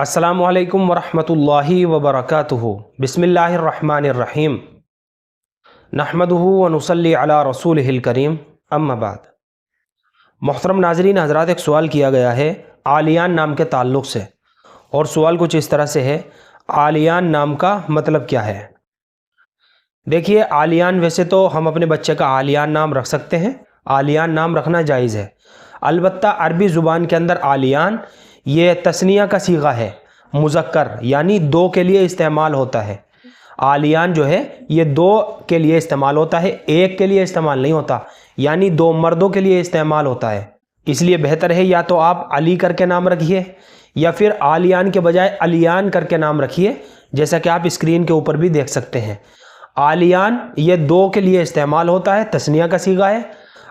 अस्सलामु अलैकुम वरहमतुल्लाहि वबरकातुहु। बिस्मिल्लाहिर्रहमानिर्रहीम। नहमदुहु व नुसल्ली अला रसूलिहिल करीम, अम्मा बाद। मोहतरम नाज़रीन हज़रात, एक सवाल किया गया है आलियान नाम के ताल्लुक़ से, और सवाल कुछ इस तरह से है, आलियान नाम का मतलब क्या है। देखिए, आलियान वैसे तो हम अपने बच्चे का आलियान नाम रख सकते हैं, आलियान नाम रखना जायज़ है। अलबत्ता अरबी ज़ुबान के अंदर आलियान ये तस्निया का सीगा है, मुज़क्कर यानी दो के लिए इस्तेमाल होता है। आलियान जो है ये दो के लिए इस्तेमाल होता है, एक के लिए इस्तेमाल नहीं होता, यानी दो मर्दों के लिए इस्तेमाल होता है। इसलिए बेहतर है या तो आप अली करके नाम रखिए या फिर आलियान के बजाय अलियान करके नाम रखिए, जैसा कि आप स्क्रीन के ऊपर भी देख सकते हैं। आलियान ये दो के लिए इस्तेमाल होता है, तस्निया का सीगा है,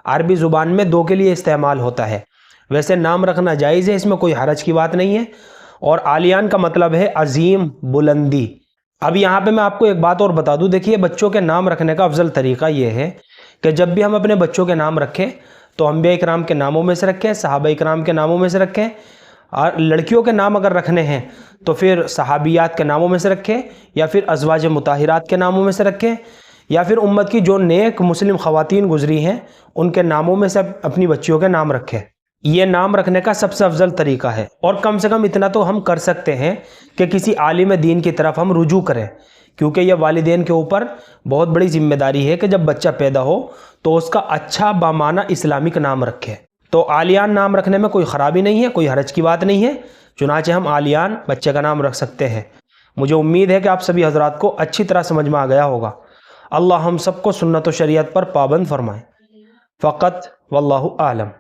अरबी ज़ुबान में दो के लिए इस्तेमाल होता है। वैसे नाम रखना जायज़ है, इसमें कोई हरज की बात नहीं है। और आलियान का मतलब है अजीम, बुलंदी। अब यहाँ पे मैं आपको एक बात और बता दूँ, देखिए बच्चों के नाम रखने का अफजल तरीक़ा ये है कि जब भी हम अपने बच्चों के नाम रखें तो अंबिया इकराम के नामों में से रखें, सहाबा इकराम के नामों में से रखें, और लड़कियों के नाम अगर रखने हैं तो फिर सहाबियात के नामों में से रखें, या फिर अज़वाज मुताहिरात के नामों में से रखें, या फिर उम्मत की जो नेक मुस्लिम ख़वातीन गुजरी हैं उनके नामों में से अपनी बच्चियों के नाम रखें। ये नाम रखने का सबसे अफजल तरीका है। और कम से कम इतना तो हम कर सकते हैं कि किसी आलिम दीन की तरफ हम रुजू करें, क्योंकि यह वालिदैन के ऊपर बहुत बड़ी जिम्मेदारी है कि जब बच्चा पैदा हो तो उसका अच्छा बामाना इस्लामिक नाम रखे। तो आलियान नाम रखने में कोई ख़राबी नहीं है, कोई हरज की बात नहीं है, चुनाचे हम आलियान बच्चे का नाम रख सकते हैं। मुझे उम्मीद है कि आप सभी हजरात को अच्छी तरह समझ में आ गया होगा। अल्लाह हम सबको सुन्नत व शरीयत पर पाबंद फरमाए। फ़क़त वल्लाहु आलम।